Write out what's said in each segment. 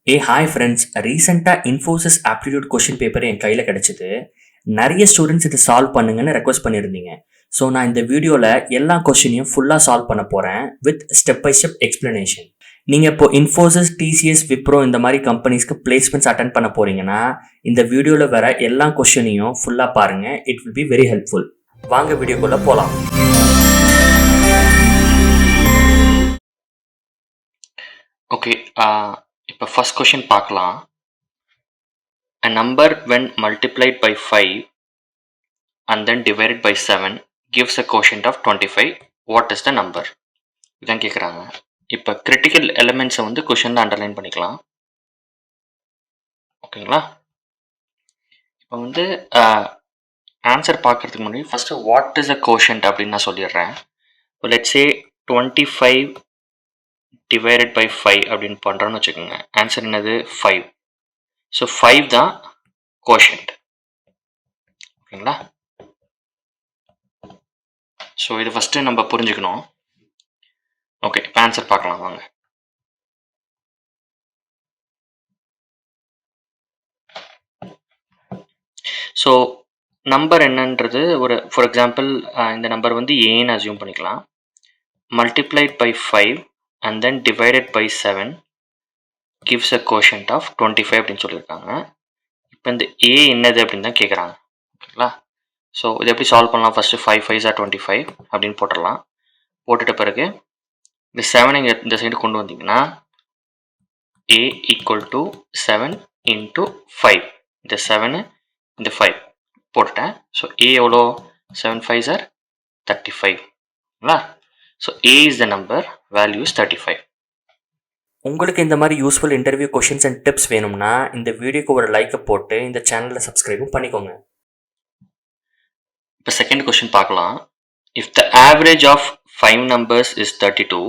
Hi friends. ரீசெண்டாக Infosys aptitude question paper என் கையில் கிடச்சிது. நிறைய ஸ்டூடெண்ட்ஸ் இதை சால்வ் பண்ணுங்கன்னு ரெக்வஸ்ட் பண்ணியிருந்தீங்க. ஸோ நான் இந்த வீடியோவில் எல்லா கொஷினையும் ஃபுல்லாக சால்வ் பண்ண போகிறேன் with step by step explanation. நீங்கள் இப்போ இன்ஃபோசிஸ், டிசிஎஸ், விப்ரோ இந்த மாதிரி கம்பெனிஸ்க்கு பிளேஸ்மெண்ட்ஸ் அட்டன் பண்ண போகிறீங்கன்னா இந்த வீடியோவில் வர எல்லா கொஷினையும் ஃபுல்லாக பாருங்கள். It will be very helpful. வாங்க வீடியோக்குள்ளே போகலாம். ஓகே, இப்போ ஃபர்ஸ்ட் கொஷின் பார்க்கலாம். A number when multiplied by 5 and then divided by 7 gives a quotient of 25. What is the number? இதான் கேட்குறாங்க. இப்போ கிரிட்டிக்கல் எலிமெண்ட்ஸை வந்து கொஷனில் அண்டர்லைன் பண்ணிக்கலாம். ஓகேங்களா? இப்போ வந்து ஆன்சர் பார்க்குறதுக்கு முன்னாடி first what is a quotient அப்படின்னு நான் சொல்லிடுறேன். இப்போ லெட்ஸ் சே 25 டிவைடட் பை 5 அப்படின்னு பண்ணுறோன்னு வச்சுக்கோங்க. ஆன்சர் என்னது? 5. ஸோ 5 தான் கோஷன்ட். ஓகேங்களா? ஸோ இது ஃபஸ்ட்டு நம்ம புரிஞ்சுக்கணும். ஓகே, இப்போ ஆன்சர் பார்க்கலாம் வாங்க. ஸோ நம்பர் என்னன்றது ஒரு ஃபார் எக்ஸாம்பிள் இந்த நம்பர் வந்து ஏன்னு அசியூம் பண்ணிக்கலாம். Multiplied by 5 and then divided by 7 gives a quotient of 25 அப்படின்னு சொல்லியிருக்காங்க. இப்போ இந்த ஏ என்னது அப்படின்னு தான் கேட்குறாங்க. ஓகேங்களா? ஸோ இது எப்படி சால்வ் பண்ணலாம்? ஃபஸ்ட்டு 5 5s are 25 அப்படின்னு போட்டுடலாம். போட்டுட்ட பிறகு இந்த 7 இங்கே இந்த சைடு கொண்டு வந்தீங்கன்னா ஏ ஈக்குவல் டு 7 இன்ட்டு 5. இந்த 7 இந்த 5 போட்டுட்டேன். ஸோ ஏ எவ்வளோ? 7 5s are 35. So A is the number, value is 35. உங்களுக்கு இந்த மாதிரி useful interview questions and tips வேணும்னா இந்த வீடியோக்கு ஒரு லைக்கை போட்டு இந்த சேனலை சப்ஸ்கிரைபும் பண்ணிக்கோங்க. இப்போ செகண்ட் கொஸ்டின் பார்க்கலாம். If the average of 5 numbers is 32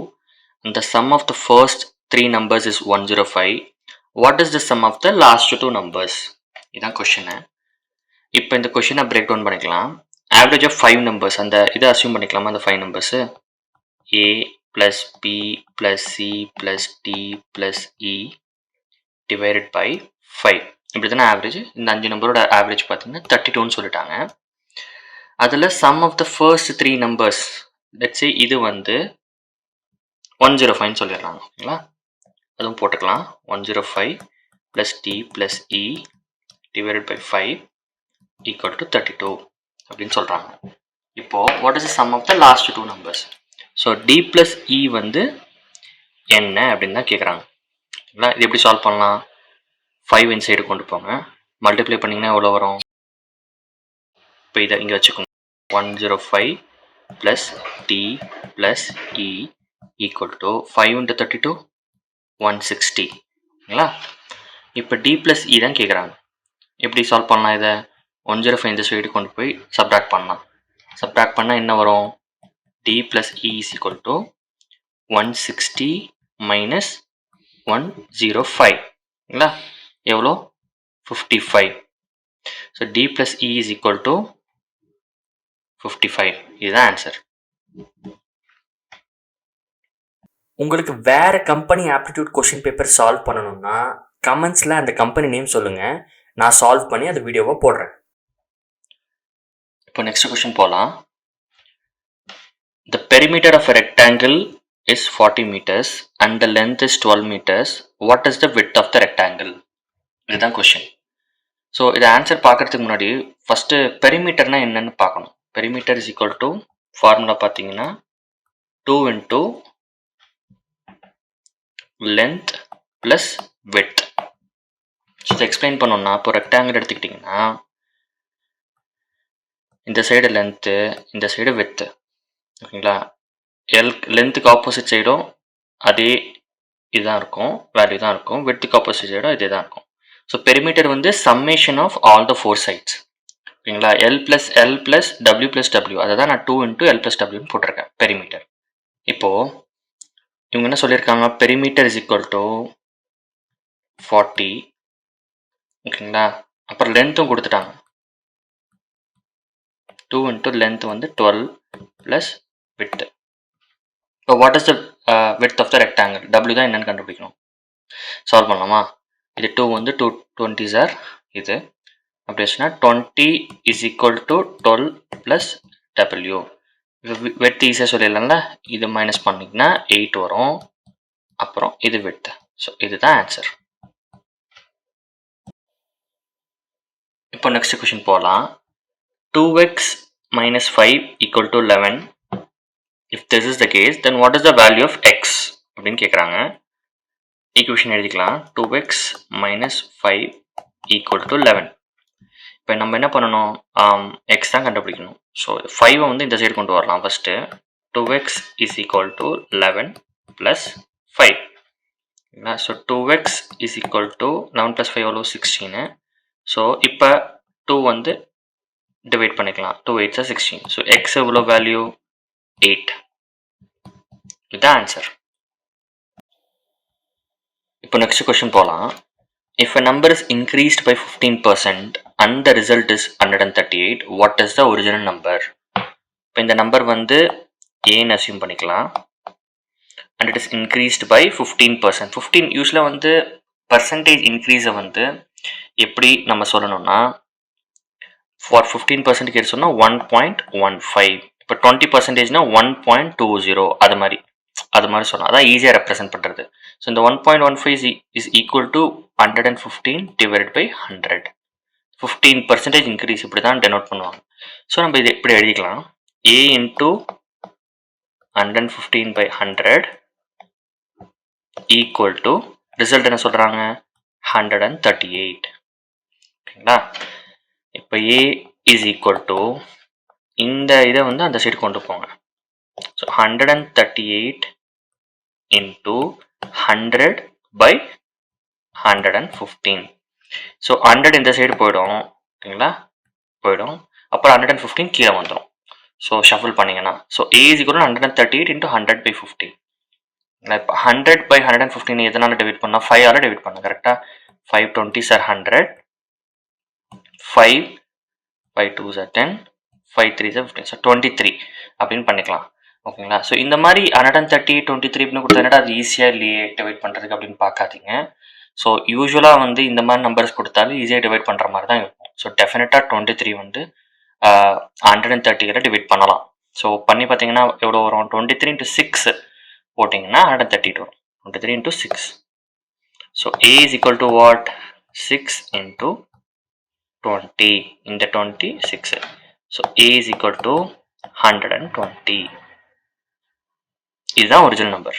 and the sum of the first 3 numbers is 105, what is the sum of the last 2 numbers? இதான் கொஷினு. இப்போ இந்த கொஷினை பிரேக் டவுன் பண்ணிக்கலாம். ஆவரேஜ் ஆஃப் 5 numbers, அந்த இதை அசியூம் பண்ணிக்கலாமா? அந்த 5 numbers A plus B plus C plus D plus E divided by 5. இப்படி தானே ஆவரேஜ். இந்த 5 நம்பரோட ஆவரேஜ் பார்த்தீங்கன்னா 32ன்னு சொல்லிட்டாங்க. அதில் sum of the first 3 numbers, let's say இது வந்து 105ன்னு சொல்லிடுறாங்க. ஓகேங்களா? அதுவும் போட்டுக்கலாம். 105 plus D plus E divided by 5 equal to 32 அப்படின்னு சொல்கிறாங்க. இப்போது what is the sum of the last 2 numbers? So D plus E வந்து என்ன அப்படின்னு தான் கேட்குறாங்க. ஓகேங்களா? இது எப்படி சால்வ் பண்ணலாம்? 5 இன்சைடு கொண்டு போங்க. மல்டிப்ளை பண்ணிங்கன்னா எவ்வளோ வரும்? இப்போ இதை இங்கே வச்சுக்கோங்க. 105 plus D plus E equal to 5 into 32 160. ஓகேங்களா? இப்போ D plus E தான் கேட்குறாங்க. எப்படி சால்வ் பண்ணலாம்? இதை 105 இந்த சைடு கொண்டு போய் சப்ராக்ட் பண்ணலாம். சப்ராக்ட் பண்ணால் என்ன வரும்? D plus E is equal to 160 minus 105. ஓகேங்களா? எவ்வளோ? 55. So D plus E is equal to 55. இதுதான் ஆன்சர். உங்களுக்கு வேறு company aptitude question paper solve பண்ணணும்னா கமெண்ட்ஸில் அந்த கம்பெனி நேம் சொல்லுங்கள். நான் சால்வ் பண்ணி அந்த வீடியோவை போடுறேன். இப்போ நெக்ஸ்ட் கொஷின் போகலாம். The perimeter of a rectangle is 40 meters and the length is 12 meters. What is the width of the rectangle? இதுதான் கொஷின். ஸோ இதை ஆன்சர் பார்க்குறதுக்கு முன்னாடி ஃபஸ்ட்டு பெரிமீட்டர்னா என்னன்னு பார்க்கணும். Perimeter is equal to formula பார்த்தீங்கன்னா 2 into லென்த் ப்ளஸ் விட்த். இதை explain பண்ணோம்னா இப்போ ரெக்டாங்கிள் எடுத்துக்கிட்டிங்கன்னா இந்த சைடு லென்த்து, இந்த சைடு விட்த்து. ஓகேங்களா? லென்த்துக்கு ஆப்போசிட் சைடும் அதே இதுதான் இருக்கும், வேல்யூ தான் இருக்கும். விட்த்துக்கு ஆப்போசிட் சைடும் இதே தான் இருக்கும். ஸோ பெரிமீட்டர் வந்து summation of all the 4 sides. ஓகேங்களா? L plus L plus W plus W, அதை தான் நான் 2 into L plus Wன்னு போட்டிருக்கேன் பெரிமீட்டர். இப்போது இவங்க என்ன சொல்லியிருக்காங்க? Perimeter is equal to 40. ஓகேங்களா? அப்புறம் லென்த்தும் கொடுத்துட்டாங்க. 2 into லென்த் வந்து 12 plus width. இப்போ what is the width of the rectangle? W தான் என்னன்னு கண்டுபிடிக்கணும். சால்வ் பண்ணலாமா? இது 2 வந்து 2 20s ஆர் இது அப்படி வச்சுன்னா 20 is equal to 12 plus W. வெட் ஈஸியாக சொல்லிடலாம்ல, இது மைனஸ் பண்ணிங்கன்னா 8 வரும், அப்புறம் இது வித். ஸோ இதுதான் ஆன்சர். இப்போ நெக்ஸ்ட் கொஷின் போகலாம். 2x minus 5 equal to 11. If this is the case, then what is the value of x அப்படின்னு கேட்குறாங்க. ஈக்குவேஷன் எழுதிக்கலாம். 2x minus 5 equal to 11. இப்போ நம்ம என்ன பண்ணணும், எக்ஸ் தான் கண்டுபிடிக்கணும். ஸோ 5 வந்து இந்த சைடு கொண்டு வரலாம். First 2x is equal to 11 plus 5. So 2x is equal to 11 plus 5 எவ்வளோ 16. ஸோ இப்போ 2 வந்து டிவைட் பண்ணிக்கலாம். 2 8 16. ஸோ எக்ஸ் எவ்வளோ வேல்யூ 8. இதுதான் ஆன்சர். இப்போ நெக்ஸ்ட் கொஸ்டின் போகலாம். If a number is increased by 15% and the result is 138, what is the original number? இப்போ இந்த நம்பர் வந்து ஏன்னு அசியூம் பண்ணிக்கலாம். and it is increased by 15%. 15 யூஸ்வலாக வந்து பர்சன்டேஜ் இன்க்ரீஸை வந்து எப்படி நம்ம சொல்லணும்னா, ஃபார் 15% கேட்டு சொன்னால் 1.15. இப்போ 20%னா 1.20. அது மாதிரி சொல்லலாம். அதான் ஈஸியாக ரெப்ரசென்ட் பண்ணுறது. ஸோ இந்த 1.15 is equal to 115 divided by 100. 15% increase இப்படி தான் டெனோட் பண்ணுவாங்க. ஸோ நம்ம இது இப்படி எழுதிக்கலாம். a into 115 by 100 equal to result என்ன சொல்கிறாங்க 138. ஓகேங்களா. இப்போ a இஸ் ஈக்குவல் டு இந்த இதை வந்து அந்த சைடு கொண்டு போங்க. So 138 into 100 by 115. ஸோ 100 இந்த சைடு போயிடும். ஓகேங்களா, போயிடும். அப்புறம் 115 கீழே வந்துடும். ஸோ ஷஃபிள் பண்ணிங்கன்னா so a is equal to 138 into 100 by 15. இப்போ 100 by 115 எதனால டிவைட் பண்ணால் 5ஆல் டிவைட் பண்ண கரெக்டாக. 5 20s are 100, 5 by 2s are 10, 5 3s are 15. So 23 அப்படின்னு பண்ணிக்கலாம். ஓகேங்களா. ஸோ இந்த மாதிரி 130 23 அப்படின்னு கொடுத்தா அது ஈஸியாக இல்லையே டிவைட் பண்ணுறதுக்கு அப்படின்னு பார்க்காதீங்க. ஸோ யூஸ்வலாக வந்து இந்த மாதிரி நம்பர்ஸ் கொடுத்தாலும் ஈஸியாக டிவைட் பண்ணுற மாதிரி தான் இருக்கும். ஸோ டெஃபினட்டாக 23 வந்து 130 டிவைட் பண்ணலாம். ஸோ பண்ணி பார்த்தீங்கன்னா எவ்வளோ வரும், 23 into 6 போட்டிங்கன்னா 132 வரும். 23 into 6. So a is equal to what, 6 into 20. இந்த 20 6. So a is equal to 120. இதுதான் ஒரிஜினல் நம்பர்.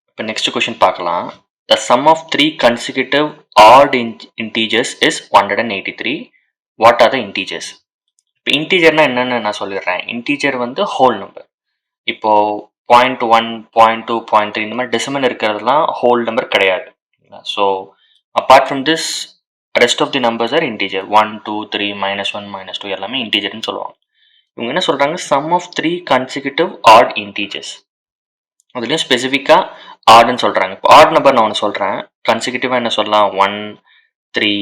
இப்போ நெக்ஸ்ட் கொஸ்டின் பார்க்கலாம். The sum of 3 consecutive odd integers is 183. What are the integers? இப்போ இன்டீஜர்னா என்னன்னு நான் சொல்லிடுறேன். இன்டீஜர் வந்து ஹோல் நம்பர். இப்போ 0.1 0.2 0.3 இந்த மாதிரி டெசிமல் இருக்கிறதுலாம் ஹோல் நம்பர் கிடையாது. So apart from this rest of the numbers are integer. 1 2 3 -1 -2 எல்லாமே இன்டீஜர்னு சொல்லுவாங்க. இவங்க என்ன சொல்கிறாங்க, some of 3 consecutive odd integers. அதுலேயும் ஸ்பெசிஃபிக்காக ஆடுன்னு சொல்கிறாங்க. இப்போ ஆட் நம்பர் நான் ஒன்று சொல்கிறேன். கன்சிக்யூட்டிவாக என்ன சொல்லலாம், 1 3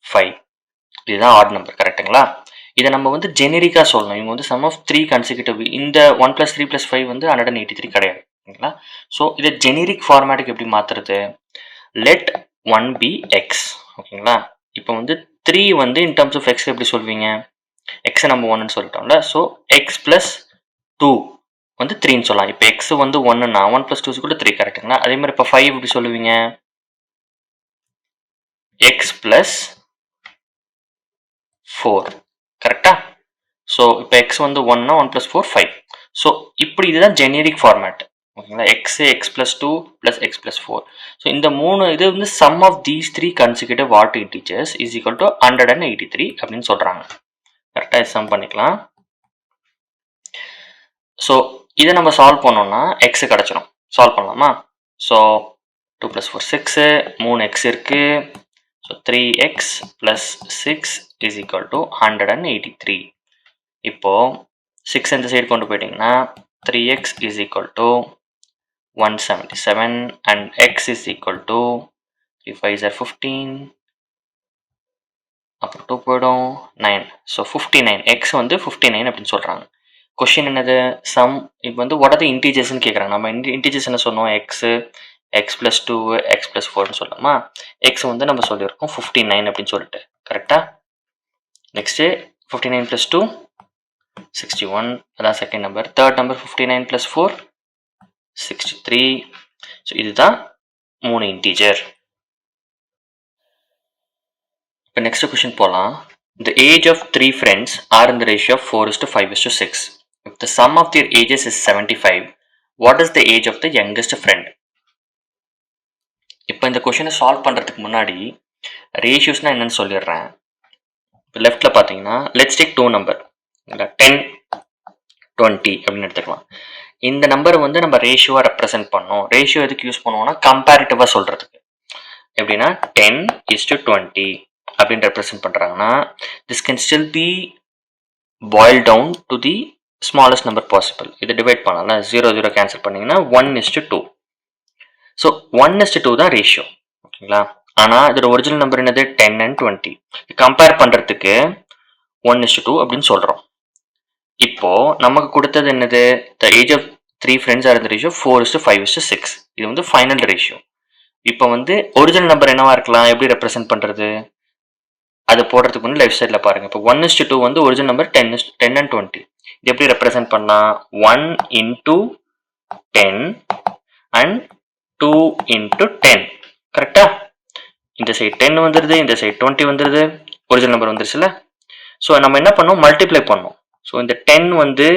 5. இதுதான் ஆட் நம்பர். கரெக்டுங்களா. இதை நம்ம வந்து ஜெனரிக்காக சொல்லணும். இவங்க வந்து சம் ஆஃப் 3 consecutive. இந்த 1 + 3 + 5 வந்து 183 கிடையாது. ஓகேங்களா. ஸோ இதை ஜெனரிக் ஃபார்மேட்டுக்கு எப்படி மாற்றுறது, லெட் 1 be x. ஓகேங்களா. இப்போ வந்து 3 வந்து இன் டர்ம்ஸ் ஆஃப் எக்ஸ் எப்படி சொல்வீங்க, எக்ஸை நம்ம 1ன்னு சொல்லிட்டோம்ல. ஸோ x + 2 வந்து 3ன்னு சொல்லலாம். இப்போ எக்ஸ் வந்து 1ன்னா 1 + 2 = 3. கரெக்டுங்களா. அதே மாதிரி இப்போ 5 எப்படி சொல்லுவீங்க, x + 4. கரெக்டா. ஸோ இப்போ எக்ஸ் வந்து 1னா 1 + 4 5. ஸோ இப்படி இதுதான் ஜெனரிக் ஃபார்மேட். ஓகேங்களா. X + 2 + x + 4. ஸோ இந்த 3 இது வந்து sum of these 3 consecutive odd integers is equal to 183 அப்படின்னு சொல்கிறாங்க. கரெக்டாக சம் பண்ணிக்கலாம். ஸோ இதை நம்ம சால்வ் பண்ணோம்னா எக்ஸு கிடச்சிடும். சால்வ் பண்ணலாமா. ஸோ 2 + 4 6, 3 x இருக்குது. So 3x + 6 is equal to 183. இப்போது 6 இந்த சைடு கொண்டு போயிட்டிங்கன்னா 3x is equal to 177 and x is equal to 3 5s are 15, அப்புறம் 2 போயிடும் 9. ஸோ 59, x வந்து 59 அப்படின்னு சொல்கிறாங்க. கொஷின் என்னது சம் இப்போ வந்து வாட் ஆர் த இன்டீஜர்ஸ்னு கேட்குறாங்க. நம்ம இன்டீஜர்ஸ் என்ன சொன்னோம் x x plus two x plus ஃபோர்னு சொல்லலாமா. எக்ஸ் வந்து நம்ம சொல்லியிருக்கோம் 59 அப்படின்னு சொல்லிட்டு கரெக்டாக. நெக்ஸ்ட்டு 59 + 2 61 அதான் second number. Third number 59 + 4 63. So இதுதான் 3 இன்டீஜர். இப்போ நெக்ஸ்ட் கொஷின் போகலாம். The age of 3 friends are in the ratio of 4:5:6. If the sum of their ages is 75, what is the age of the youngest friend? இப்போ இந்த கொஷினை solve பண்ணுறதுக்கு முன்னாடி ரேஷியோஸ்னால் என்னென்னு சொல்லிடுறேன். இப்போ லெஃப்டில் பார்த்தீங்கன்னா லெட்ஸ் டேக் 2 நம்பர் 10 20 அப்படின்னு எடுத்துக்கலாம். இந்த நம்பரை வந்து நம்ம ரேஷியோவாக ரெப்ரசென்ட் பண்ணோம். ரேஷியோ எதுக்கு யூஸ் பண்ணுவோம்னா கம்பேரிட்டிவாக சொல்கிறதுக்கு. எப்படின்னா 10:20 அப்படின்னு ரெப்ரசென்ட் பண்ணுறாங்கன்னா this can still be boil down to the smallest number possible. இதை டிவைட் பண்ணலாம். 0 0 கேன்சல் பண்ணிங்கன்னா 1:2. ஸோ 1:2 தான் ரேஷியோ. ஓகேங்களா. ஆனால் இதோட ஒரிஜினல் நம்பர் என்னது 10 and 20. கம்பேர் பண்ணுறதுக்கு 1:2 அப்படின்னு சொல்கிறோம். இப்போது நமக்கு கொடுத்தது என்னது the age of 3 friends are இந்த ரேஷியோ 4:5:6. இது வந்து ஃபைனல் ரேஷியோ. இப்போ வந்து ஒரிஜினல் நம்பர் என்னவா இருக்கலாம், எப்படி ரெப்ரசென்ட் பண்ணுறது அது போடுறதுக்கு முன்னாடி லெஃப்ட் சைடில் பாருங்கள். இப்போ 1:2 வந்து ஒரிஜினல் நம்பர் 10 and 20. இது எப்படி ரெப்ரசென்ட் பண்ணலாம் 1 × 10 and 2 × 10. கரெக்டா. இந்த சைடு 10 வந்துடுது, இந்த சைடு 20 வந்துடுது, ஒரிஜினல் நம்பர் வந்துருச்சுல. ஸோ நம்ம என்ன பண்ணோம் மல்டிப்ளை பண்ணோம். ஸோ இந்த 10 வந்து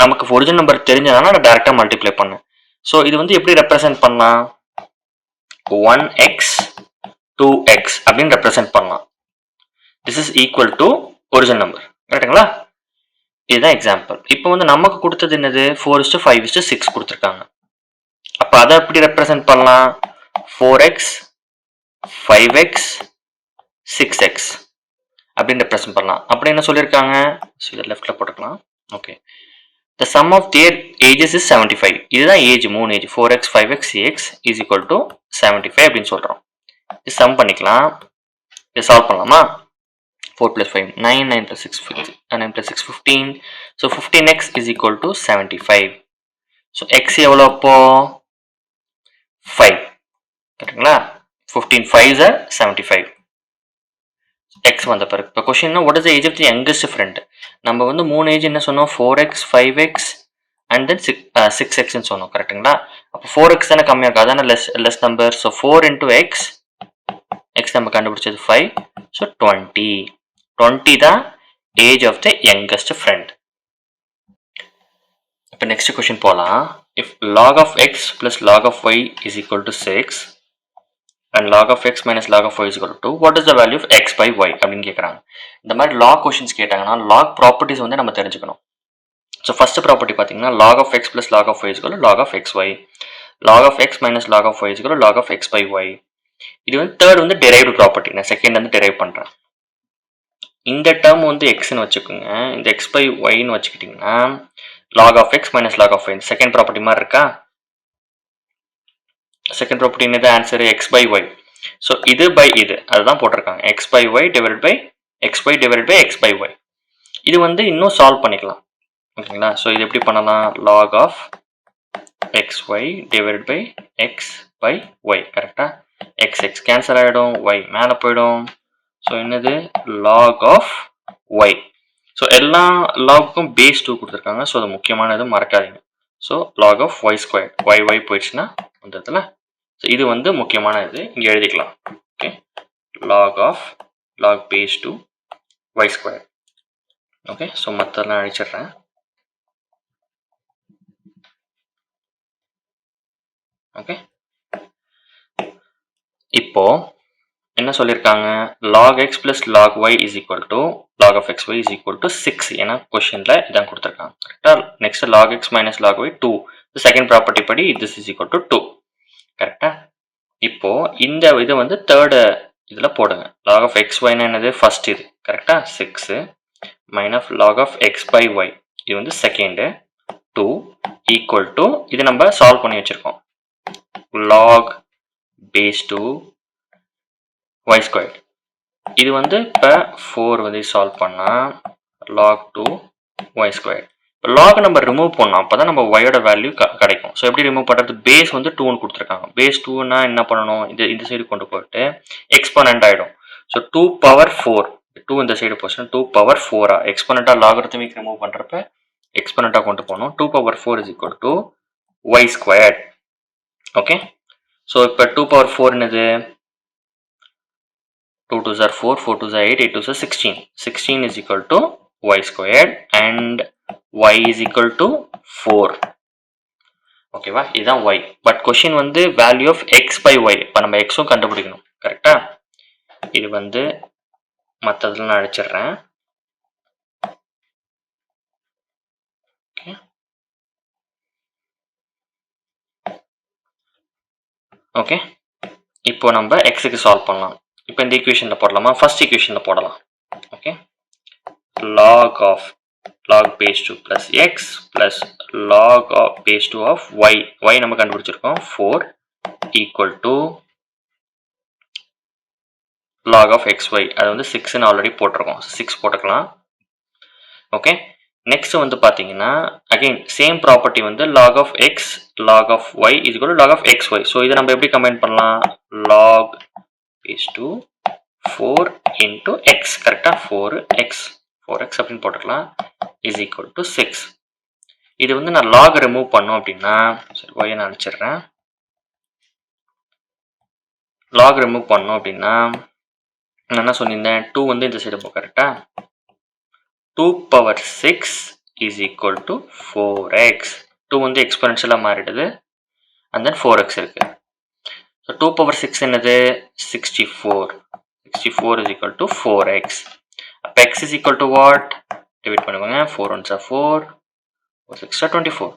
நமக்கு ஒரிஜினல் நம்பர் தெரிஞ்சதுனால நான் டேரெக்டாக மல்டிப்ளை பண்ணேன். ஸோ இது வந்து எப்படி ரெப்ரசென்ட் பண்ணலாம் 1x 2x அப்படின்னு ரெப்ரசென்ட் பண்ணலாம். This is equal to original number. கரெக்டுங்களா. இதுதான் எக்ஸாம்பிள். இப்போ வந்து நமக்கு கொடுத்தது என்னது 4:5:6 கொடுத்துருக்காங்க. அப்போ அதை எப்படி ரெப்ரசென்ட் பண்ணலாம் 4x 5x 6x அப்படின்னு ரெப்ரசென்ட் பண்ணலாம். அப்படி என்ன சொல்லியிருக்காங்க ஸோ இதை லெஃப்டில் போட்டுக்கலாம். Okay. The sum of their ages is 75. இதுதான் age 3 age 4x 5x 6x is equal to 75 அப்படின்னு சொல்கிறோம். இது சம் பண்ணிக்கலாம். இதை சால்வ் பண்ணலாமா. 4 + 5 9 9 + 6 9 + 6 15. So 15x is equal to 75. So x எவ்வளோ அப்போ 5. கரெக்டுங்களா. 15 5s are 75. எக்ஸ் வந்த பிறகு இப்போ கொஷின்னா what is the age of the youngest friend. நம்ம வந்து 3 ஏஜ் என்ன சொன்னோம் 4x 5x அண்ட் தென் 6xன்னு சொன்னோம். கரெக்டுங்களா. அப்போ 4x தானே கம்மியாக இருக்கும், அதான less number. So 4 × x x நம்ம கண்டுபிடிச்சது 5. ஸோ 20 தான் age of the youngest friend. இப்போ நெக்ஸ்ட் கொஷின் போகலாம். If log of x plus log of y is equal to 6 and log of x minus log of y is equal to 2, what is the value of x by y அப்படின்னு கேட்குறாங்க. இந்த மாதிரி log questions கேட்டாங்கன்னா log properties வந்து நம்ம தெரிஞ்சுக்கணும். So first property பார்த்தீங்கன்னா log of x plus log of y is equal to log of xy, log of x minus log of y is equal to log of x by y. இது வந்து third வந்து derived property. நான் second வந்து derive பண்ணுறேன். இந்த term வந்து எக்ஸ்ன்னு வச்சுக்கோங்க, இந்த x by yன்னு வச்சுக்கிட்டிங்கன்னா log of x minus log of y second property மாதிரி இருக்கா. செகண்ட் ப்ராப்பர்ட்டி என்னது answer x by y. So இது பை இது அதுதான் போட்டிருக்காங்க x by y divide by xy divide by x by y. இது வந்து இன்னும் சால்வ் பண்ணிக்கலாம். ஓகேங்களா. ஸோ இது எப்படி பண்ணலாம் log of xy divide by x by y. கரெக்டாக x கேன்சல் ஆகிடும், y மேலே போயிடும். ஸோ என்னது log of y. ஸோ எல்லா லாகுக்கும் பேஸ் 2 கொடுத்துருக்காங்க. ஸோ அது முக்கியமானது மறக்காதீங்க. So log of y² y போயிடுச்சுன்னா அந்த இடத்துல ஸோ இது வந்து முக்கியமான இது இங்கே எழுதிக்கலாம். Okay. log base 2 y². Okay. So மற்றெல்லாம் அழிச்சிடுறேன். ஓகே. இப்போ என்ன சொல்லியிருக்காங்க log x plus log y is equal to log of xy is equal to 6. ஏன்னா கொஷினில் இதான் கொடுத்துருக்காங்க. கரெக்டாக. Next log x minus log y 2. Second property படி this is equal to 2. கரெக்டாக. இப்போ இந்த இது வந்து தேர்டு இதில் போடுங்க. log of xyனா என்னது ஃபர்ஸ்ட் இது கரெக்டாக 6 minus log of x by y இது வந்து செகண்டு 2 ஈக்குவல் டு இது நம்ம சால்வ் பண்ணி வச்சுருக்கோம் log base 2 y². இது வந்து இப்போ 4 வந்து சால்வ் பண்ணால் log 2 y ஸ்கொயர். இப்போ லாக் நம்ம ரிமூவ் பண்ணோம், அப்போ தான் நம்ம ஒயோட வேல்யூ கிடைக்கும். ஸோ எப்படி ரிமூவ் பண்ணுறது? பேஸ் வந்து 2ன்னு கொடுத்துருக்காங்க. பேஸ் 2னா என்ன பண்ணணும்? இந்த சைடு கொண்டு போயிட்டு எக்ஸ்போனண்ட் ஆகிடும். ஸோ 2 பவர் 4, 2 இந்த சைடு போச்சுன்னா 2 பவர் 4 எக்ஸ்போனண்ட்டாக லாகரிதமிக் ரிமூவ் பண்ணுறப்ப எக்ஸ்போனண்ட்டாக கொண்டு போகணும். 2 power 4 is equal to y square. Okay, so இப்போ 2 பவர் 4 என்னது? 2 2s are 4, 4 2s are 8, 8 2s are 16. 16 is equal to y squared and y is equal to 4. ஓகேவா, இதுதான் y. But question வந்து value of x by y. இப்போ நம்ம எக்ஸும் கண்டுபிடிக்கணும், கரெக்டா? இது வந்து மற்றதுல நான் அடிச்சிடுறேன். ஓகே, இப்போ நம்ம எக்ஸுக்கு சால்வ் பண்ணலாம். இப்போ இந்த ஈக்குவேஷனில் போடலாமா? ஃபர்ஸ்ட் ஈக்குவேஷனில் போடலாம். Okay, log of log base 2 plus x plus log of base 2 of y. y நம்ம கண்டுபிடிச்சிருக்கோம் 4 equal to log of xy. அது வந்து 6ன்னு ஆல்ரெடி போட்டிருக்கோம், 6 போட்டுக்கலாம். ஓகே, நெக்ஸ்ட் வந்து பார்த்தீங்கன்னா அகைன் சேம் ப்ராப்பர்ட்டி வந்து log of x log of y is equal to log of xy. So இதை நம்ம எப்படி கம்பைன் பண்ணலாம்? log base 2 4 into x, கரெக்டாக 4x அப்படின்னு போட்டுக்கலாம் is equal to 6. இது வந்து நான் லாக் ரிமூவ் பண்ணோம் அப்படின்னா, சரி y நான் அனுப்பிச்சிடுறேன். லாக் ரிமூவ் பண்ணோம் அப்படின்னா நான் என்ன சொல்லியிருந்தேன்? 2 வந்து இந்த சைடு போ, கரெக்டா? 2 power 6 is equal to 4x. 2 வந்து எக்ஸ்பொனென்ஷியலாக மாறிடுது and then 4x இருக்கு. ஸோ 2 பவர் 6 என்னது? 64. 64 is equal to 4x. அப்போ x is equal to what? Divide பண்ணுவாங்க. 4 1s are 4, 4 6 are 24.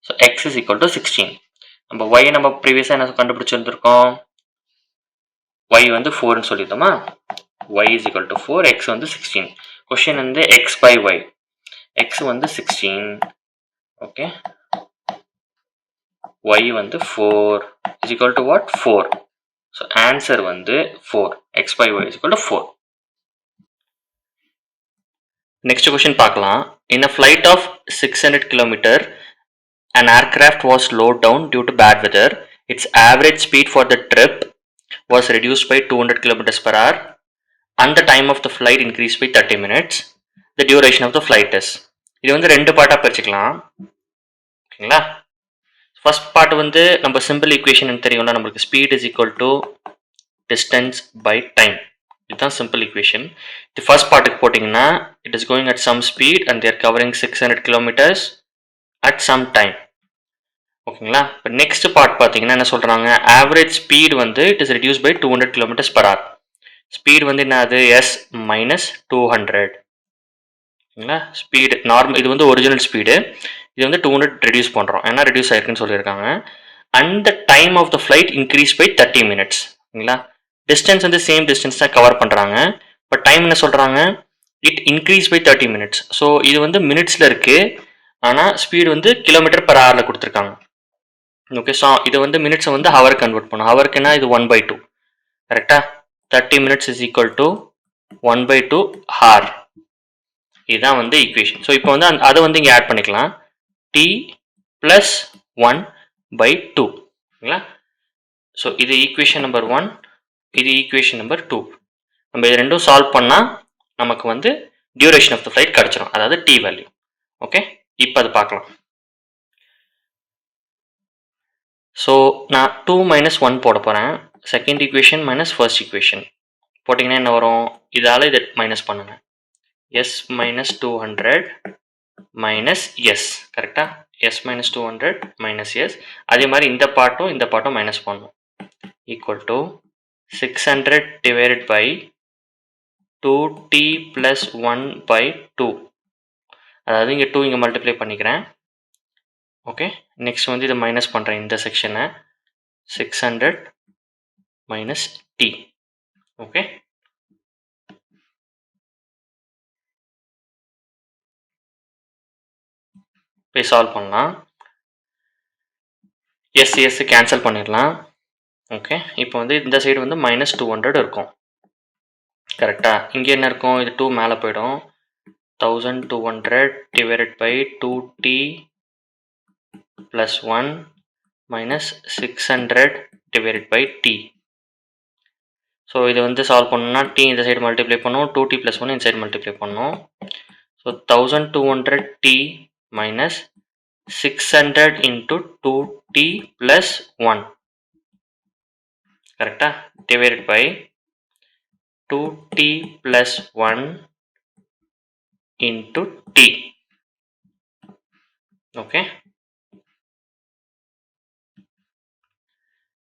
So x is equal to 16. நம்ம y நம்ம ப்ரீவியஸாக என்ன கண்டுபிடிச்சிருந்துருக்கோம்? y வந்து 4ன்னு சொல்லிட்டோமா? y is equal to 4, x வந்து 16. கொஷின் வந்து x by y. x வந்து 16, ஓகே, y வந்து 4 is equal to what? 4. So answer வந்து 4. x by y is equal to 4. Next question பார்க்கலாம். In a flight of 600 km, an aircraft was slowed down due to bad weather. Its average speed for the trip was reduced by 200 km per hour and the time of the flight increased by 30 minutes. The duration of the flight is. இது வந்து ரெண்டு பார்ட்டாக பிரிச்சுக்கலாம், ஓகேங்களா? First part வந்து நம்ம simple equation தெரியும்னா, நம்மளுக்கு speed is equal to distance by time. இதுதான் சிம்பிள் ஈக்குவேஷன். இது ஃபர்ஸ்ட் பார்ட்டுக்கு போட்டிங்கன்னா it is going at some speed and they're covering 600 kilometres at some time, ஓகேங்களா? இப்போ நெக்ஸ்ட் பார்ட் பார்த்தீங்கன்னா என்ன சொல்கிறாங்க? ஆவரேஜ் ஸ்பீட் வந்து it is reduce by 200 kilometres per hour. Speed வந்து என்ன? அது எஸ் மைனஸ் 200, ஓகேங்களா? ஸ்பீடு நார்மல், இது வந்து ஒரிஜினல் ஸ்பீடு, இது வந்து 200 ரெடியூஸ் பண்ணுறோம், ஏன்னா ரெடியூஸ் ஆயிருக்குன்னு சொல்லியிருக்காங்க. And the time of the flight increase by 30 minutes, ஓகேங்களா? டிஸ்டன்ஸ் வந்து சேம் டிஸ்டன்ஸ் தான் கவர் பண்ணுறாங்க, பட் டைம் என்ன சொல்கிறாங்க? It increase by 30 minutes. So இது வந்து மினிட்ஸில் இருக்குது, ஆனால் ஸ்பீடு வந்து கிலோமீட்டர் பர் ஹவரில் கொடுத்துருக்காங்க, ஓகே? ஸோ இது வந்து மினிட்ஸை வந்து ஹவர் கன்வெர்ட் பண்ணும். ஹவருக்குன்னா இது 1/2, கரெக்டாக? 30 minutes is equal to 1/2 hour. இதுதான் வந்து ஈக்குவேஷன். ஸோ இப்போ வந்து அதை வந்து இங்கே ஆட் பண்ணிக்கலாம், t ப்ளஸ் 1/2, ஓகேங்களா? ஸோ இது ஈக்குவேஷன் நம்பர் 1, இது ஈக்குவேஷன் நம்பர் 2. நம்ம இது ரெண்டும் சால்வ் பண்ணால் நமக்கு வந்து டியூரேஷன் ஆஃப் த ஃப்ளைட் கிடச்சிரும், அதாவது டி வேல்யூ, ஓகே? இப்போ அது பார்க்கலாம். ஸோ நான் 2 - 1 போட போகிறேன். Second equation minus first equation போட்டிங்கன்னா என்ன வரும்? இதால் இதை மைனஸ் பண்ணுங்க. எஸ் மைனஸ் 200 மைனஸ் எஸ், கரெக்டாக? S minus 200 minus S. அதே மாதிரி இந்த பாட்டும் மைனஸ் பண்ணணும். Equal to 600 divided by 2t plus 1/2. அதாவது இங்கே 2 இங்கே மல்டிப்ளை பண்ணிக்கிறேன், ஓகே? நெக்ஸ்ட் வந்து இதை மைனஸ் பண்ணுறேன், இந்த செக்ஷனை 600 மைனஸ் டி, ஓகே? போய் சால்வ் பண்ணலாம். எஸ் கேன்சல் பண்ணிடலாம், ஓகே? இப்போ வந்து இந்த சைடு வந்து மைனஸ் 200 இருக்கும், கரெக்டாக? இங்கே என்ன இருக்கும்? இது 2 மேலே போயிடும், 1200 divided by 2t plus 1 minus 600 divided by t. So இது வந்து சால்வ் பண்ணணும்னா t இந்த சைடு மல்டிப்ளை பண்ணும், 2t plus 1 இந்த சைடு மல்டிப்ளை பண்ணும். So 1200t minus 600 into 2t plus 1 கரெக்டா divided by 2t plus 1 into t. Okay,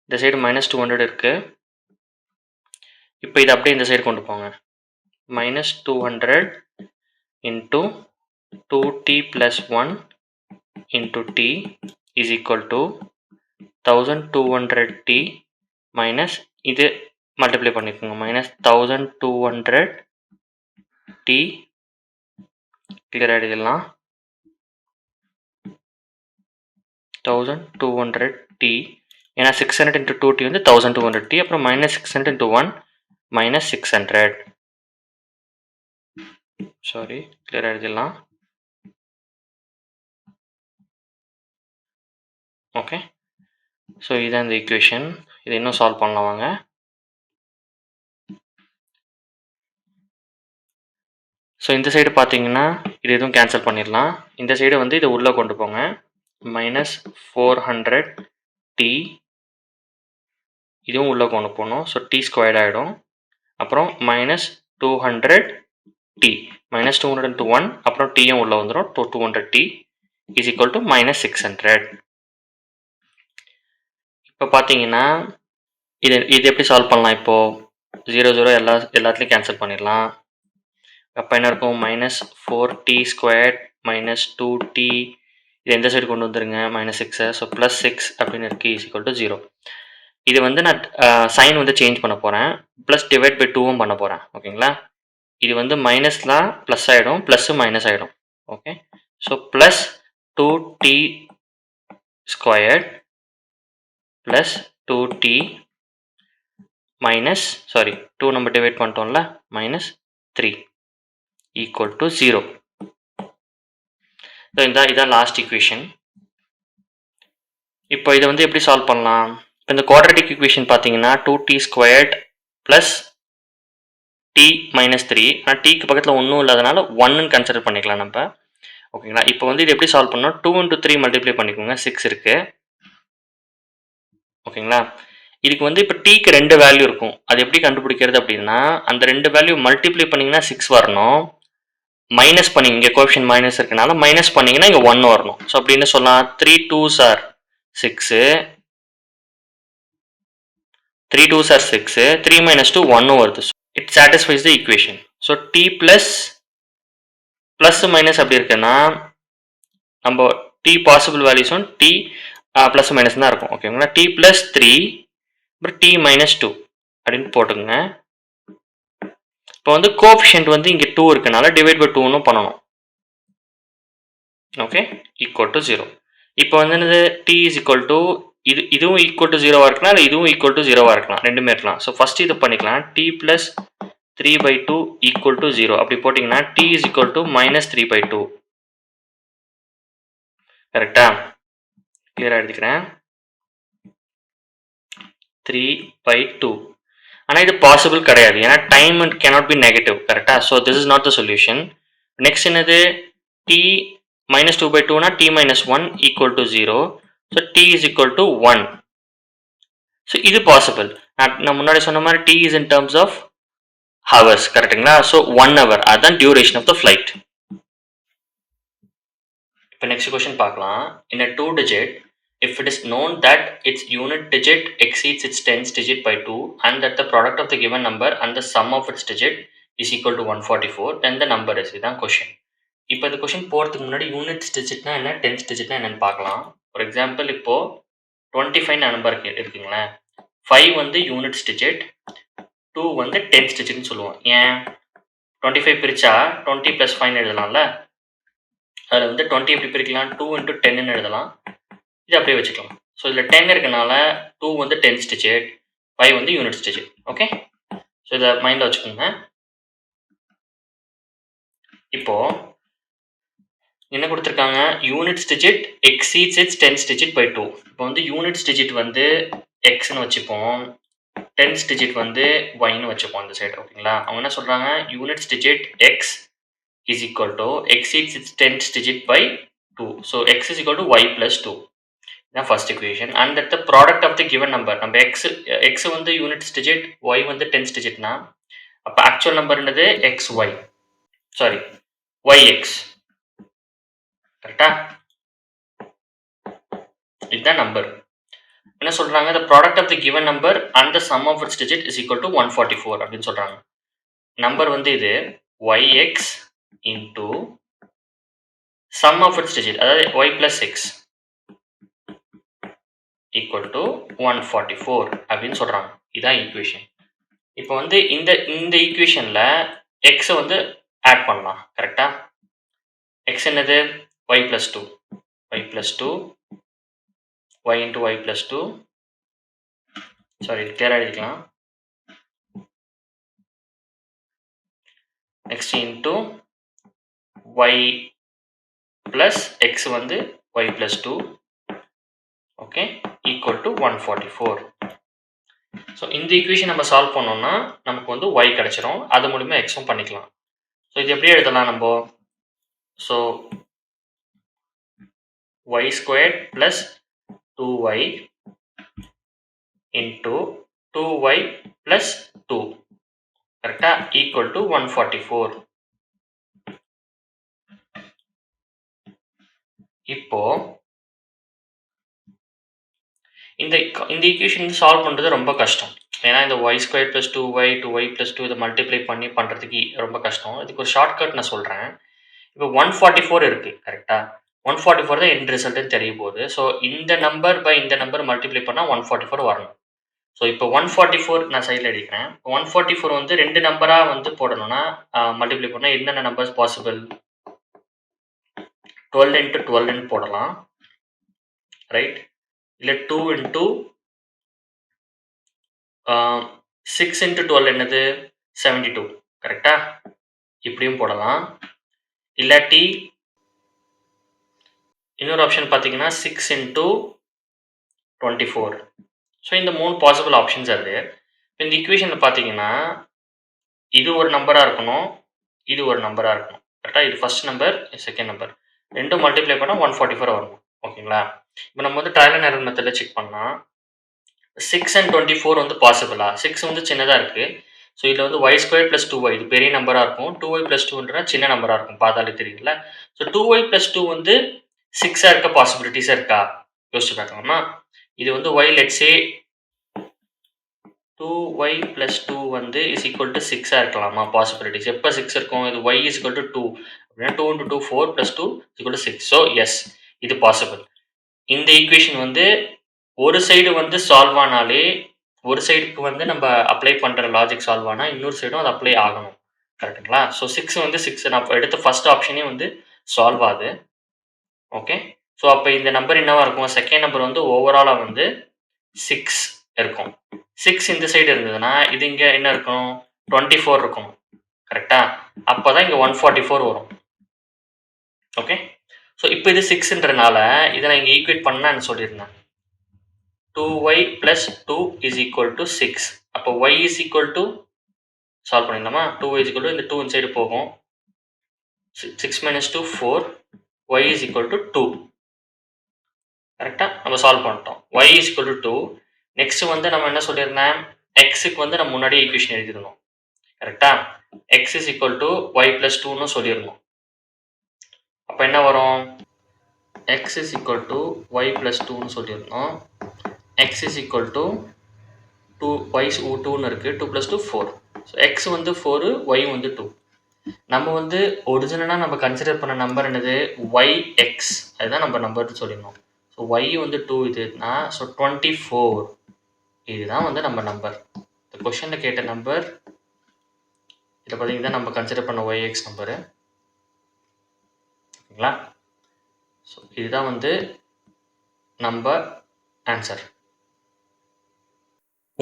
இந்த சைடு மைனஸ் 200 இருக்கு. இப்போ இது அப்படியே இந்த சைடு கொண்டு போங்க. Minus 200 into 2t plus 1 into t is equal to 1200t minus இது மல்டிப்ளை பண்ணிக்கோங்க. மைனஸ் 1200t கிளியர் ஆகிடலாம். 1200t ஏன்னா 600 into 2t வந்து 1200t, அப்புறம் minus 600 into 1 minus 600. Sorry, clear ஆகிடலாம். ஓகே, ஸோ இதுதான் இந்த ஈக்குவேஷன். இதை இன்னும் சால்வ் பண்ணலாம் வாங்க. ஸோ இந்த சைடு பார்த்தீங்கன்னா இது எதுவும் கேன்சல் பண்ணிடலாம். இந்த சைடு வந்து இதை உள்ளே கொண்டு போங்க. மைனஸ் 400t இதுவும் உள்ளே கொண்டு போகணும். ஸோ t ஸ்கொயர்ட் ஆகிடும். அப்புறம் மைனஸ் 200t மைனஸ் 200 into 1 அப்புறம் டீயும் உள்ளே வந்துடும். 200t is equal to minus 600. இப்போ பார்த்தீங்கன்னா இது எப்படி சால்வ் பண்ணலாம்? இப்போது 0 எல்லாத்துலேயும் கேன்சல் பண்ணிடலாம். அப்போ என்ன இருக்கும்? Minus 4t squared minus 2t இது எந்த சைடு கொண்டு வந்துருங்க? மைனஸ் 6. ஸோ ப்ளஸ் 6 அப்படின்னு இருக்குது இஸ் ஈக்குவல் டு 0. இது வந்து நான் சைன் வந்து சேஞ்ச் பண்ண போகிறேன். ப்ளஸ் டிவைட் பை 2வும் பண்ண போகிறேன். ஓகேங்களா? இது வந்து மைனஸ்லாம் ப்ளஸ் ஆகிடும், ப்ளஸ்ஸு மைனஸ் ஆகிடும். Okay, so plus 2t squared plus 2t minus 2 நம்ம டிவைட் பண்ணிட்டோம்ல, மைனஸ் 3 ஈக்குவல் டு 0. ஸோ இதான் லாஸ்ட் ஈக்குவேஷன். இப்போ இதை வந்து எப்படி சால்வ் பண்ணலாம்? இப்போ இந்த குவாட்ரேட்டிக் ஈக்குவேஷன் பார்த்தீங்கன்னா 2t squared plus t minus 3. ஆனால் டீக்கு பக்கத்தில் ஒன்றும் இல்லாதனால 1ன்னு கன்சிடர் பண்ணிக்கலாம் நம்ம. ஓகேங்களா? இப்போ வந்து இது எப்படி சால்வ் பண்ணோம்? 2 into 3 மல்டிப்ளை பண்ணிக்கோங்க. 6 இருக்குது. ஓகேங்களா? இதுக்கு வந்து இப்போ டீக்கு 2 வேல்யூ இருக்கும். அது எப்படி கண்டுபிடிக்கிறது அப்படின்னா, அந்த 2 வேல்யூ மல்டிப்ளை பண்ணிங்கன்னா 6 வரணும். மைனஸ் பண்ணி இங்கே கோஎஃபிஷியன்ட் மைனஸ் இருக்கனால மைனஸ் பண்ணிங்கன்னா இங்கே 1 வரணும். ஸோ அப்படின்னு சொல்லலாம் 3 2s are 6, 3 2s are 6, 3 minus 2 1 வருது. It satisfies the equation. So T plus minus அப்படி இருக்குன்னா நம்ம டி பாசிபிள் வேல்யூஸும் டி ப்ளஸ் மைனஸ் தான் இருக்கும். ஓகேங்களா? டி ப்ளஸ் 3 அப்புறம் டி மைனஸ் 2 அப்படின்னு போட்டுங்க. இப்போ வந்து கோஎஃபிஷியன்ட் வந்து இங்கே 2 இருக்கனால டிவைட் பை 2ன்னு பண்ணணும். Okay, equal to 0. இப்போ வந்து என்னது? டி இஸ் ஈக்குவல் டு இதுவும் ஈக்குவல் டு 0வாக இருக்கலாம், இல்லை இதுவும் ஈக்குவல் டு 0வாக இருக்கலாம், ரெண்டுமே இருக்கலாம். ஸோ ஃபஸ்ட்டு இது பண்ணிக்கலாம். டி ப்ளஸ் 3/2 ஈக்குவல் டு 0 அப்படி போட்டிங்கன்னா T is equal to minus 3/2. கரெக்டா? கிளியராக எடுத்துக்கிறேன். 3/2. ஆனால் இது பாசிபிள் கிடையாது, ஏன்னா டைம் கேனாட் பி நெகட்டிவ். கரெக்டா? So this is not the solution. Next என்னது? டி மைனஸ் 2/2னா T minus 1 equal to 0. So T is equal to 1. So இது பாசிபிள். நான் முன்னாடி சொன்ன மாதிரி T is in terms of hours. கரெக்டுங்களா? ஸோ 1 hour அதுதான் டியூரேஷன் ஆஃப் த ஃப்ளைட். இப்போ நெக்ஸ்ட் கொஸ்டின் பார்க்கலாம். In a 2 digit, if it is known that its unit digit exceeds its tens digit by 2 and that the product of the given number and the sum of its digit is equal to 144, then the number is. இதுதான் question. இப்போ இந்த question போகிறதுக்கு முன்னாடி units டிஜிட்னா என்ன, tense டிஜிட்னா என்னன்னு பார்க்கலாம். For example இப்போது 25 number இருக்குங்களேன். 5 வந்து யூனிட்ஸ் டிஜிட், 2 வந்து டென்ஸ் டிஜிட்னு சொல்லுவோம். ஏன் 25 பிரித்தா 20 + 5 எழுதலாம்ல. அதில் வந்து 20 எப்படி பிரிக்கலாம்? 2 into 10ன்னு எழுதலாம். இது அப்படியே வச்சுக்கலாம். ஸோ இதில் 10 இருக்கனால 2 வந்து டென்ஸ் டிஜிட், 5 வந்து யூனிட்ஸ் டிஜிட். ஓகே, ஸோ இதை மைண்டில் வச்சுக்கோங்க. இப்போ என்ன கொடுத்துருக்காங்க, units digit exceeds its tens digit by 2. இப்போ வந்து யூனிட்ஸ் டிஜிட் வந்து எக்ஸ்ன்னு வச்சுப்போம், டென்ஸ் டிஜிட் வந்து ஒய்ன்னு வச்சுப்போம் இந்த சைடு. ஓகேங்களா? அவங்க என்ன சொல்கிறாங்க, units digit X is equal to exceeds its tens digit by 2. So x is equal to y plus 2. The first equation, and that the product of the given number, நம்ம x வந்து units digit, y வந்து tens digit னா அப்ப actual number என்னது xy, sorry yx, கரெக்டா? இதுதான் number. என்ன சொல்றாங்க, the product of the given number and the sum of its digit is equal to 144 அப்படின்னு சொல்றாங்க. நம்பர் வந்து இது yx into sum of its digit, அதாவது y plus x equal to 144 அப்படின்னு சொல்றாங்க. இதான் ஈக்குவேஷன். இப்போ வந்து இந்த ஈக்குவேஷன்ல x வந்து ஆட் பண்ணலாம், கரெக்டா? x என்னது y plus 2, y plus 2, y into y plus 2, sorry கிளியரா எழுதிக்கலாம், x into y plus x வந்து y plus 2, okay, equal to 144. So இந்த ஈக்குவேஷன் நம்ம சால்வ் பண்ணோம்னா நமக்கு வந்து y கிடைச்சிரும், அது மூலிமா எக்ஸும் பண்ணிக்கலாம். ஸோ இது எப்படி எழுதலாம் நம்ம, so y squared plus 2y into 2y plus 2, கரெக்டா, ஈக்குவல் டு 144. இப்போ இந்த ஈக்குவேஷன் சால்வ் பண்ணுறது ரொம்ப கஷ்டம். ஏன்னா இந்த y square plus 2y plus 2 இதை மல்டிப்ளை பண்ணி பண்ணுறதுக்கு ரொம்ப கஷ்டம். இதுக்கு ஒரு ஷார்ட்கட் நான் சொல்கிறேன். இப்போ 144 இருக்குது, கரெக்டாக? 144 தான் எண்ட் ரிசல்ட்டுன்னு தெரிய போகுது. ஸோ இந்த நம்பர் பை இந்த நம்பர் மல்டிப்ளை பண்ணால் 144 வரணும். ஸோ இப்போ 144 நான் சைடில் அடிக்கிறேன். 144 வந்து ரெண்டு நம்பராக வந்து போடணும்னா மல்டிப்ளை பண்ணால் என்னென்ன நம்பர்ஸ் பாசிபிள், 12 into 12 போடலாம், ரைட்? இல்லை 2 into 6 into 12 என்னது 72, கரெக்டா? இப்படியும் போடலாம். இல்லாட்டி இன்னொரு ஆப்ஷன் பார்த்தீங்கன்னா 6 into 24. ஸோ இந்த 3 பாசிபிள் ஆப்ஷன்ஸ் அது. இந்த ஈக்குவேஷனில் பார்த்தீங்கன்னா இது ஒரு நம்பராக இருக்கணும், இது ஒரு நம்பராக இருக்கணும், கரெக்டாக? இது ஃபர்ஸ்ட் நம்பர், செகண்ட் நம்பர், ரெண்டும் மல்டிப்ளை பண்ணால் 144 வரணும். ஓகேங்களா? இப்போ நம்ம வந்து ட்ரையல் அண்ட் எரர் மெத்தடில் செக் பண்ணால் 6 and 24 வந்து பாசிபிளா? 6 வந்து சின்னதாக இருக்குது. ஸோ இதில் வந்து y ஸ்கொயர் ப்ளஸ் 2y இது பெரிய நம்பராக இருக்கும், 2y ப்ளஸ் 2ன்றா சின்ன நம்பராக இருக்கும், பார்த்தாலே தெரியல. ஸோ 2y ப்ளஸ் 2 வந்து 6ஆக இருக்க பாசிபிலிட்டிஸாக இருக்கா யோசிச்சு பார்க்கலாமா? இது வந்து y let's say 2y plus 2 வந்து இஸ் ஈக்குவல் டு 6ஆக இருக்கலாமா பாசிபிலிட்டிஸ்? எப்போ 6 இருக்கும், இது y இஸ் ஈக்குவல் டு 2 அப்படின்னா 2 into 2 4 plus 2 is equal to 6. So yes, இது பாசிபிள். இந்த ஈக்குவேஷன் வந்து ஒரு சைடு வந்து சால்வ் ஆனாலே, ஒரு சைடுக்கு வந்து நம்ம அப்ளை பண்ணுற லாஜிக் சால்வ் ஆனால் இன்னொரு சைடும் அது அப்ளை ஆகணும், கரெக்டுங்களா? ஸோ 6 வந்து 6 நான் எடுத்த ஃபர்ஸ்ட் ஆப்ஷனே வந்து சால்வ் ஆகுது. ஓகே, ஸோ அப்போ இந்த நம்பர் என்னவா இருக்கும், செகண்ட் நம்பர் வந்து ஓவராலாக வந்து 6 இருக்கும். 6 இந்த சைடு இருந்ததுன்னா இது இங்கே என்ன இருக்கும், 24 இருக்கும், கரெக்டா? அப்போ தான் இங்கே 144 வரும். ஓகே, ஸோ இப்போ இது 6ன்றனால இதை நான் இங்கே ஈக்குவேட் பண்ணான்னு சொல்லியிருந்தேன். 2y plus 2 is equal to 6. அப்போ y is equal to solve பண்ணிடலாமா? 2y is equal to இந்த 2 இந்த சைடு போகும், 6 minus 2 4, y is equal to 2, கரெக்டாக? நம்ம சால்வ் பண்ணிட்டோம். y is equal to 2. Next வந்து நம்ம என்ன சொல்லியிருந்தேன், எக்ஸுக்கு வந்து நம்ம முன்னாடி ஈக்குவேஷன் எழுதிடணும், கரெக்டா? x is equal to y plus 2ன்னு சொல்லிடணும். அப்போ என்ன வரும், x is equal to y plus 2ன்னு சொல்லிடணும். x is equal to 2 y 2ன்னு இருக்குது, 2 plus 2 4. ஸோ x வந்து 4, y வந்து 2. நம்ம வந்து ஒரிஜினலாக நம்ம கன்சிடர் பண்ண நம்பர் என்னது, yx, அதுதான் நம்ம நம்பர்னு சொல்லிடணும். ஸோ y வந்து 2 இதுனா, ஸோ 24 இதுதான் வந்து நம்ம நம்பர். இந்த கொஷனில் கேட்ட நம்பர் இதை பார்த்தீங்கன்னா நம்ம கன்சிடர் பண்ண yx நம்பரு, ஓகேங்களா? ஸோ இதுதான் வந்து நம்ம ஆன்சர்.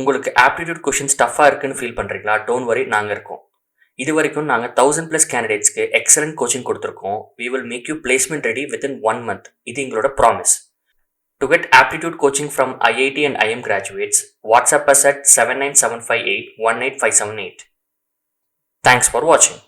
உங்களுக்கு ஆப்டிடியூட் கொஷின்ஸ் டஃப்பாக இருக்குன்னு ஃபீல் பண்ணுறீங்களா? டோன்ட் வரி, நாங்கள் இருக்கோம். இது வரைக்கும் நாங்கள் 1000+ கேண்டிடேட்ஸ்க்கு எக்ஸலண்ட் கோச்சிங் கொடுத்துருக்கோம். We will make you placement ready within 1 month. இது எங்களோட promise. To get aptitude coaching from IIT and IM graduates, WhatsApp us at 79758 18578. Thanks for watching.